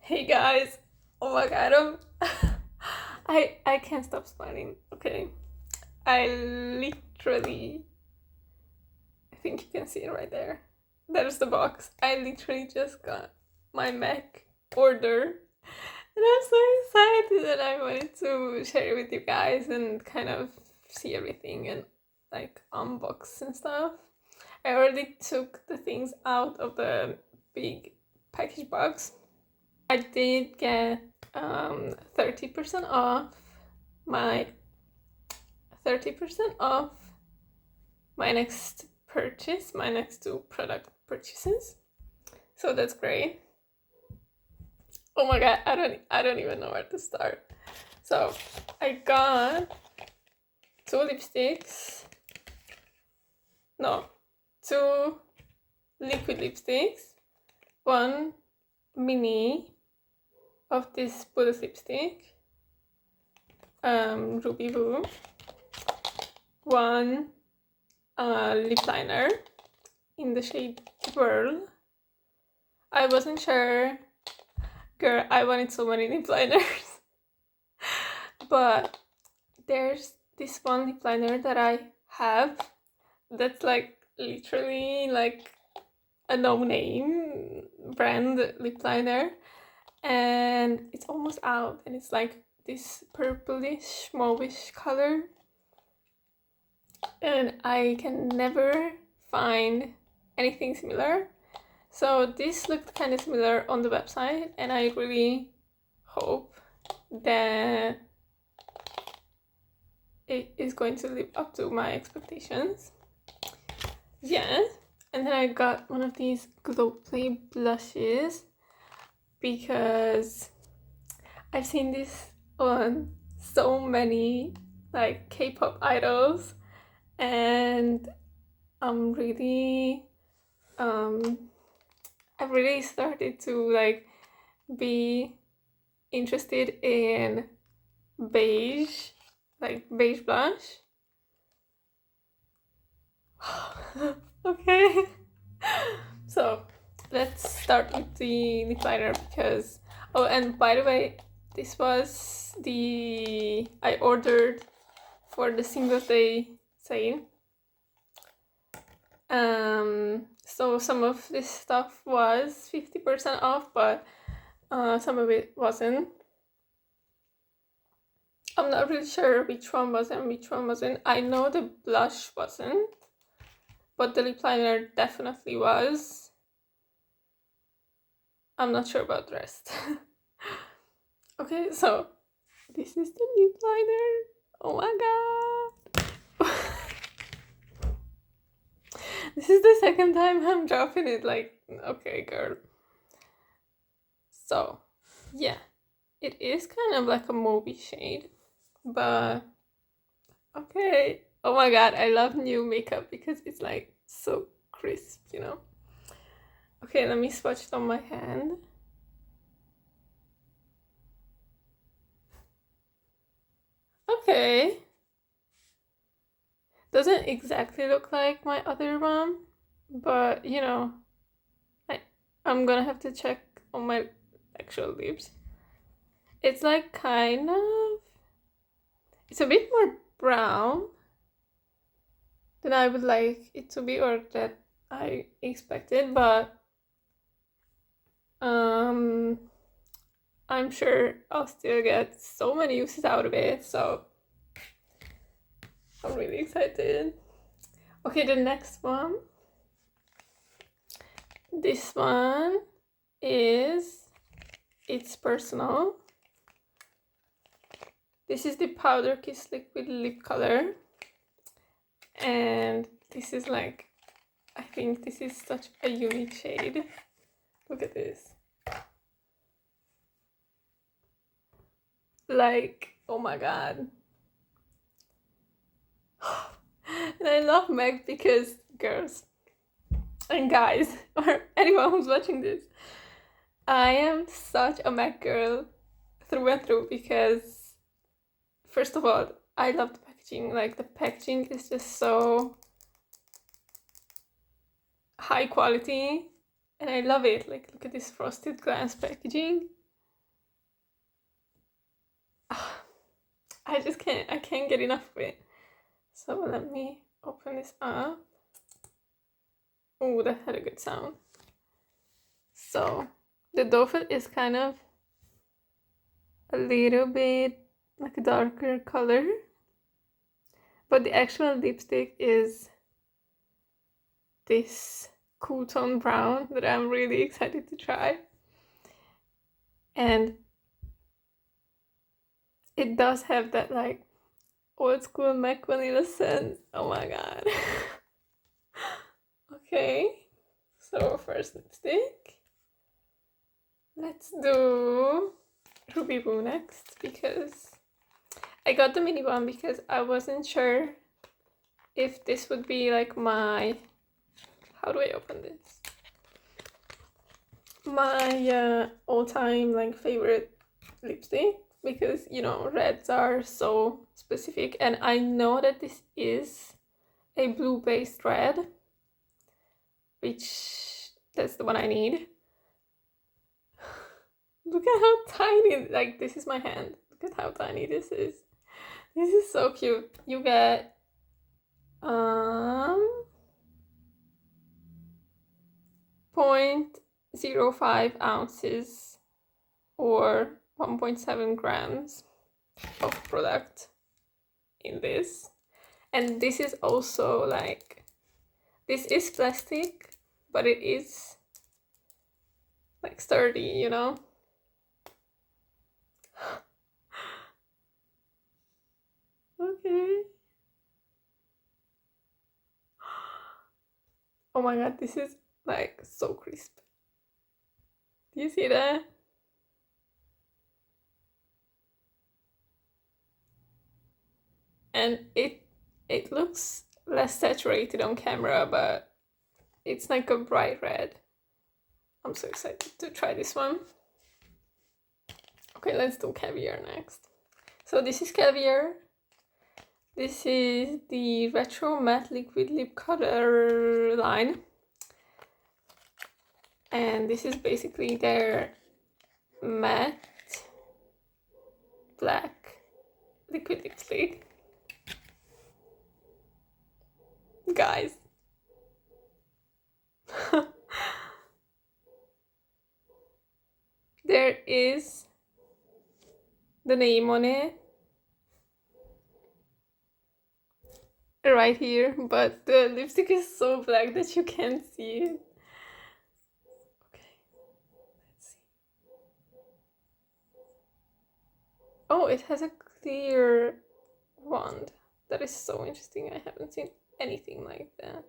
Hey guys, oh my god, I can't stop smiling. Okay, I literally, I think you can see it right there. There's the box. I literally just got my Mac order, and I'm so excited that I wanted to share it with you guys and kind of see everything and like unbox and stuff. I already took the things out of the big package box. I did get 30% off my 30% off my next purchase, my next two product purchases. So that's great. Oh my god, I don't even know where to start. So I got two lipsticks. No, two liquid lipsticks. One mini of this bullet lipstick, Ruby Woo. One lip liner in the shade Whirl. I wasn't sure, girl, I wanted so many lip liners. But there's this one lip liner that I have that's like literally like a no-name brand lip liner, and it's almost out, and it's like this purplish mauvish color, and I can never find anything similar. So this looked kind of similar on the website, and I really hope that it is going to live up to my expectations. Yeah, and then I got one of these Glow Play blushes because I've seen this on so many like K-pop idols, and I'm really I've really started to like be interested in beige, like beige blush. Okay. So let's start with the lip liner because, oh, and by the way, this was the, I ordered for the Singles Day sale. So some of this stuff was 50% off, but some of it wasn't. I'm not really sure which one was and which one wasn't. I know the blush wasn't, but the lip liner definitely was. I'm not sure about the rest. Okay, so this is the lip liner. Oh my god. This is the second time I'm dropping it, like, okay, girl. So, yeah, it is kind of like a mauvey shade, but okay. Oh my god, I love new makeup because it's like so crisp, you know? Okay, let me swatch it on my hand. Okay. Doesn't exactly look like my other one, but you know, I'm gonna have to check on my actual lips. It's like kind of, it's a bit more brown than I would like it to be, or that I expected, but I'm sure I'll still get so many uses out of it, so I'm really excited. Okay, the next one. This one is It's Personal. This is the Powder Kiss Liquid Lip Color. And this is like, I think this is such a unique shade. Look at this. Like, oh my god. And I love Meg because, girls and guys, or anyone who's watching this, I am such a Meg girl through and through because, first of all, I love the packaging. Like, the packaging is just so high quality, and I love it. Like, look at this frosted glass packaging. I can't get enough of it. So let me open this up. Oh, that had a good sound. So the doe foot is kind of a little bit like a darker color, but the actual lipstick is this cool tone brown that I'm really excited to try. And it does have that like old school MAC vanilla scent. Oh my god. Okay, so first lipstick. Let's do Ruby Woo next, because I got the mini one because I wasn't sure if this would be like my, how do I open this? My all-time like favorite lipstick, because you know reds are so specific, and I know that this is a blue based red, which that's the one I need. Look at how tiny, like this is my hand. Look at how tiny this is. This is so cute. You get 0.05 ounces or 1.7 grams of product in this. And this is also like, this is plastic, but it is like sturdy, you know? Okay. Oh my god, this is like so crisp. Do you see that? And it looks less saturated on camera, but it's like a bright red. I'm so excited to try this one. Okay, let's do Caviar next. So this is Caviar. This is the Retro Matte Liquid Lip Color line. And this is basically their matte black liquid lipstick. Guys. There is the name on it right here, but the lipstick is so black that you can't see it. Okay, let's see. Oh, it has a clear wand. That is so interesting. I haven't seen anything like that.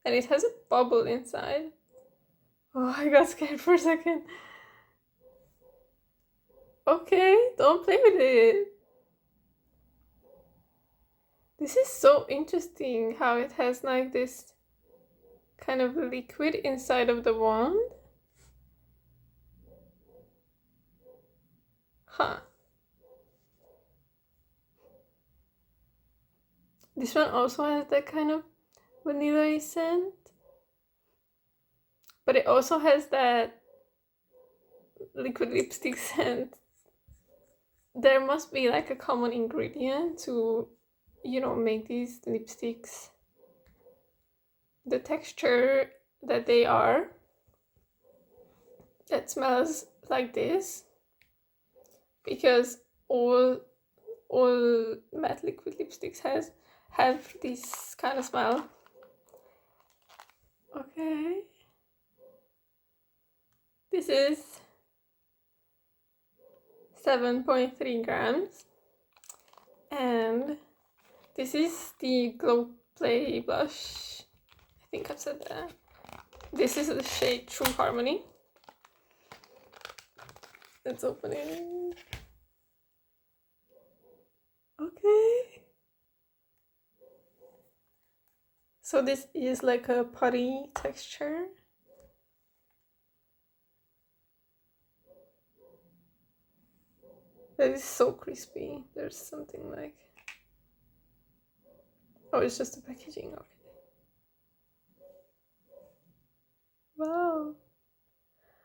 And it has a bubble inside. Oh, I got scared for a second. Okay, don't play with it. This is so interesting how it has like this kind of liquid inside of the wand. Huh. This one also has that kind of vanilla scent, but it also has that liquid lipstick scent. There must be like a common ingredient to, you know, make these lipsticks the texture that they are, that smells like this, because all matte liquid lipsticks have this kind of smell. Okay, this is 7.3 grams, and this is the Glow Play blush. I think I've said that. This is the shade True Harmony. Let's open it. Okay. So this is like a putty texture. That is so crispy. There's something like... Oh, it's just the packaging of it. Wow.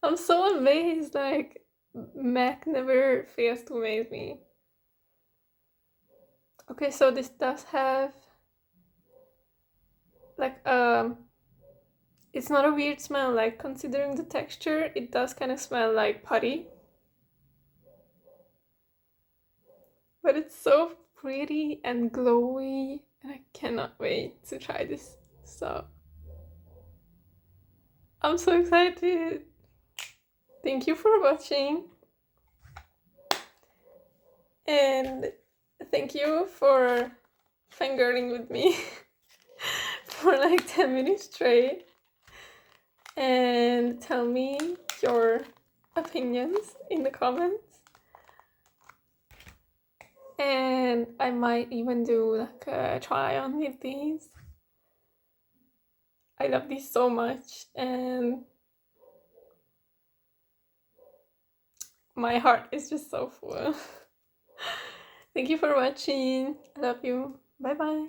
I'm so amazed. Like, MAC never fails to amaze me. Okay, so this does have like it's not a weird smell, like considering the texture, it does kind of smell like putty. But it's so pretty and glowy, and I cannot wait to try this. So I'm so excited. Thank you for watching. And thank you for fangirling with me for like 10 minutes straight. And tell me your opinions in the comments. And I might even do like a try on with these. I love these so much, and my heart is just so full. Thank you for watching. I love you. Bye bye.